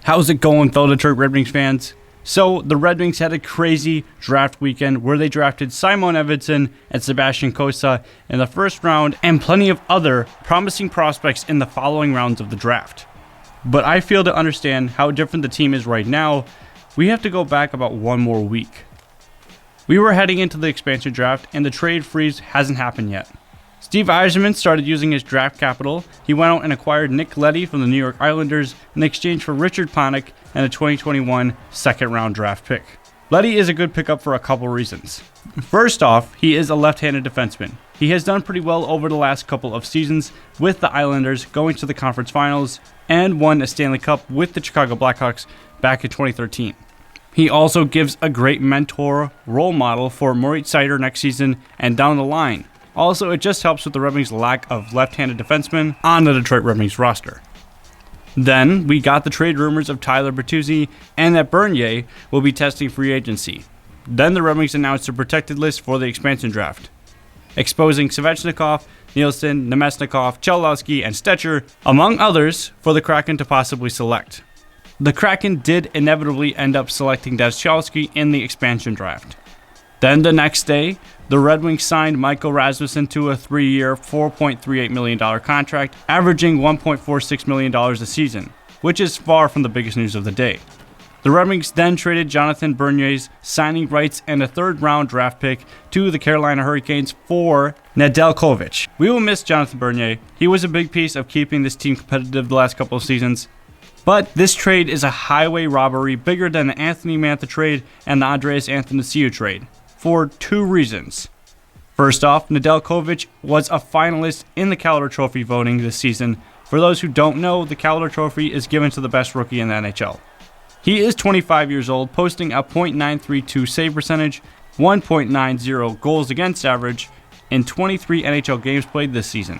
How's it going, fellow Detroit Red Wings fans? So, the Red Wings had a crazy draft weekend where they drafted Simon Edvinsson and Sebastian Cossa in the first round and plenty of other promising prospects in the following rounds of the draft. But I feel to understand how different the team is right now, we have to go back about one more week. We were heading into the expansion draft and the trade freeze hasn't happened yet. Steve Yzerman started using his draft capital. He went out and acquired Nick Leddy from the New York Islanders in exchange for Richard Panik and a 2021 second-round draft pick. Leddy is a good pickup for a couple reasons. First off, he is a left-handed defenseman. He has done pretty well over the last couple of seasons with the Islanders going to the conference finals and won a Stanley Cup with the Chicago Blackhawks back in 2013. He also gives a great mentor role model for Moritz Seider next season and down the line. Also, it just helps with the Red Wings' lack of left-handed defensemen on the Detroit Red Wings roster. Then, we got the trade rumors of Tyler Bertuzzi and that Bernier will be testing free agency. Then the Red Wings announced a protected list for the expansion draft, exposing Svechnikov, Nielsen, Nemesnikov, Cholowski, and Stetcher, among others, for the Kraken to possibly select. The Kraken did inevitably end up selecting Cholowski in the expansion draft. Then the next day, the Red Wings signed Michael Rasmussen to a 3-year, $4.38 million contract, averaging $1.46 million a season, which is far from the biggest news of the day. The Red Wings then traded Jonathan Bernier's signing rights and a third-round draft pick to the Carolina Hurricanes for Nedeljkovic. We will miss Jonathan Bernier. He was a big piece of keeping this team competitive the last couple of seasons. But this trade is a highway robbery bigger than the Anthony Mantha trade and the Andreas Athanasiou trade, for two reasons. First off, Nedeljkovic was a finalist in the Calder Trophy voting this season. For those who don't know, the Calder Trophy is given to the best rookie in the NHL. He is 25 years old, posting a .932 save percentage, 1.90 goals against average, in 23 NHL games played this season.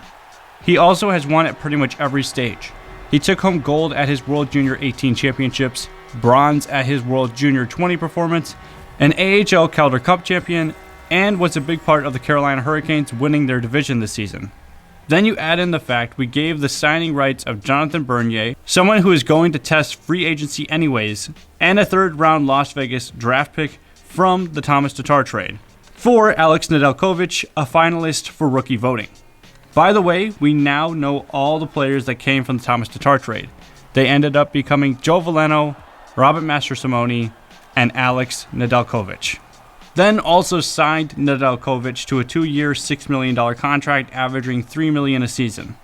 He also has won at pretty much every stage. He took home gold at his World Junior 18 Championships, bronze at his World Junior 20 performance, an AHL Calder Cup champion, and was a big part of the Carolina Hurricanes winning their division this season. Then you add in the fact we gave the signing rights of Jonathan Bernier, someone who is going to test free agency anyways, and a third-round Las Vegas draft pick from the Thomas Tatar trade, for Alex Nedeljkovic, a finalist for rookie voting. By the way, we now know all the players that came from the Thomas Tatar trade. They ended up becoming Joe Veleno, Robert Mastrosimone, and Alex Nedeljkovic. Then also signed Nedeljkovic to a 2-year, $6 million contract, averaging $3 million a season.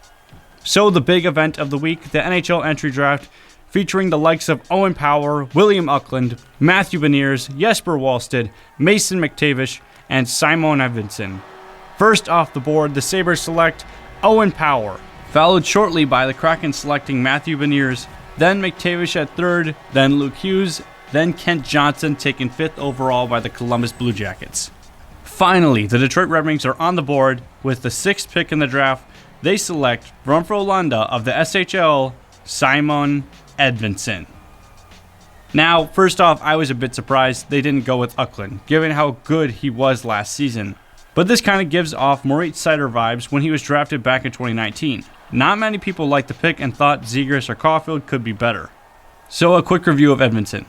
So the big event of the week, the NHL entry draft, featuring the likes of Owen Power, William Uckland, Matthew Beniers, Jesper Wallstedt, Mason McTavish, and Simon Edvinsson. First off the board, the Sabres select Owen Power, followed shortly by the Kraken selecting Matthew Beniers, then McTavish at third, then Luke Hughes, then Kent Johnson taken 5th overall by the Columbus Blue Jackets. Finally, the Detroit Red Wings are on the board with the 6th pick in the draft. They select from Frölunda of the SHL, Simon Edvinsson. Now, first off, I was a bit surprised they didn't go with Uckland, given how good he was last season. But this kind of gives off Moritz Seider vibes when he was drafted back in 2019. Not many people liked the pick and thought Zegras or Caulfield could be better. So a quick review of Edvinsson.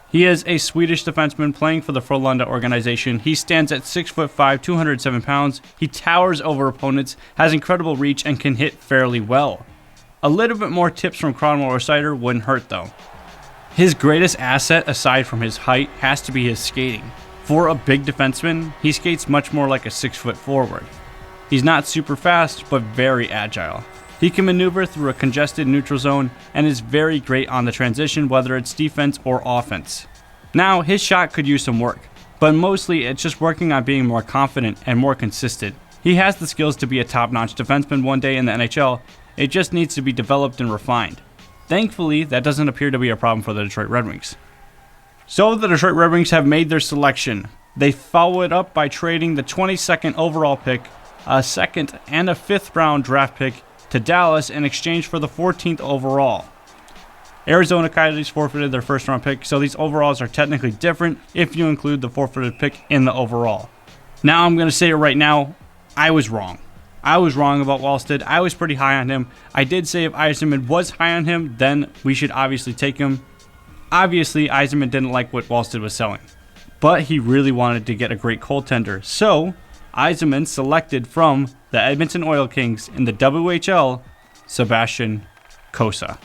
He is a Swedish defenseman playing for the Frölunda organization. He stands at 6'5", 207 pounds. He towers over opponents, has incredible reach, and can hit fairly well. A little bit more tips from Cronwall or Seider wouldn't hurt though. His greatest asset aside from his height has to be his skating. For a big defenseman, he skates much more like a 6-foot forward. He's not super fast, but very agile. He can maneuver through a congested neutral zone and is very great on the transition, whether it's defense or offense. Now, his shot could use some work, but mostly it's just working on being more confident and more consistent. He has the skills to be a top-notch defenseman one day in the NHL. It just needs to be developed and refined. Thankfully, that doesn't appear to be a problem for the Detroit Red Wings. So the Detroit Red Wings have made their selection. They follow it up by trading the 22nd overall pick, a 2nd and a 5th round draft pick to Dallas in exchange for the 14th overall. Arizona Coyotes forfeited their first round pick, so these overalls are technically different if you include the forfeited pick in the overall. Now I'm going to say it right now, I was wrong. I was wrong about Wallstedt. I was pretty high on him. I did say if Yzerman was high on him, then we should obviously take him. Obviously, Yzerman didn't like what Wallstedt was selling, but he really wanted to get a great goaltender. So, Yzerman selected from the Edmonton Oil Kings in the WHL, Sebastian Cossa.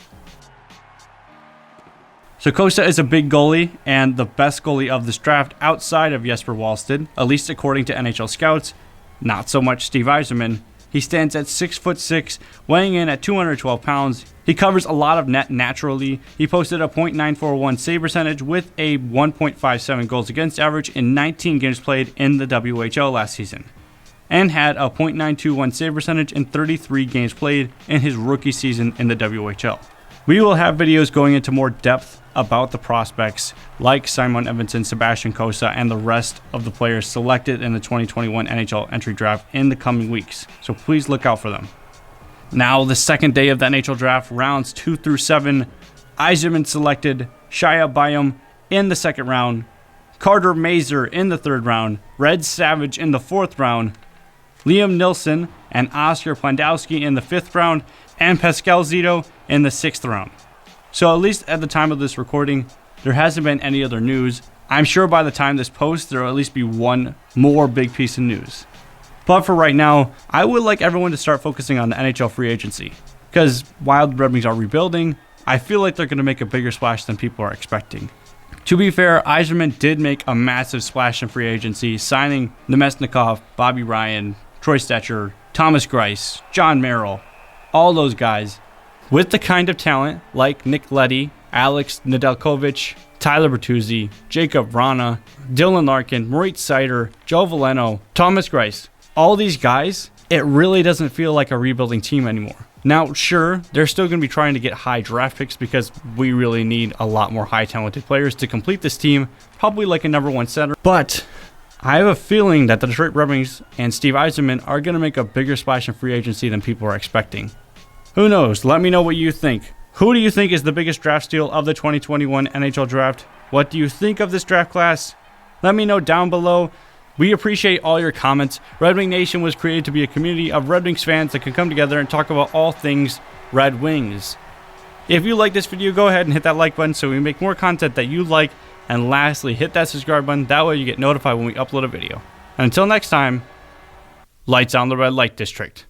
So Cossa is a big goalie and the best goalie of this draft outside of Jesper Wallstedt, at least according to NHL scouts. Not so much Steve Yzerman. He stands at 6'6", weighing in at 212 pounds. He covers a lot of net naturally. He posted a .941 save percentage with a 1.57 goals against average in 19 games played in the WHL last season, and had a .921 save percentage in 33 games played in his rookie season in the WHL. We will have videos going into more depth about the prospects like Simon Edvinsson, Sebastian Cossa, and the rest of the players selected in the 2021 NHL entry draft in the coming weeks, so please look out for them. Now, the second day of the NHL draft, rounds 2 through 7, Yzerman selected Shia Byam in the second round, Carter Mazur in the third round, Red Savage in the fourth round, Liam Nilsson and Oscar Plandowski in the fifth round, and Pascal Zito in the sixth round. So at least at the time of this recording, there hasn't been any other news. I'm sure by the time this posts, there will at least be one more big piece of news. But for right now, I would like everyone to start focusing on the NHL free agency. Because while the Red Wings are rebuilding, I feel like they're going to make a bigger splash than people are expecting. To be fair, Yzerman did make a massive splash in free agency, signing Nemesnikov, Bobby Ryan, Troy Stecher, Thomas Greiss, John Merrill, all those guys with the kind of talent like Nick Leddy, Alex Nedeljkovic, Tyler Bertuzzi, Jacob Vrana, Dylan Larkin, Moritz Seider, Joe Veleno, Thomas Greiss. All these guys, it really doesn't feel like a rebuilding team anymore. Now, sure, they're still going to be trying to get high draft picks because we really need a lot more high talented players to complete this team, probably like a number one center. But I have a feeling that the Detroit Red Wings and Steve Yzerman are going to make a bigger splash in free agency than people are expecting. Who knows? Let me know what you think. Who do you think is the biggest draft steal of the 2021 NHL draft? What do you think of this draft class? Let me know down below. We appreciate all your comments. Red Wing Nation was created to be a community of Red Wings fans that can come together and talk about all things Red Wings. If you like this video, go ahead and hit that like button so we make more content that you like. And lastly, hit that subscribe button. That way you get notified when we upload a video. And until next time, lights on the Red Light District.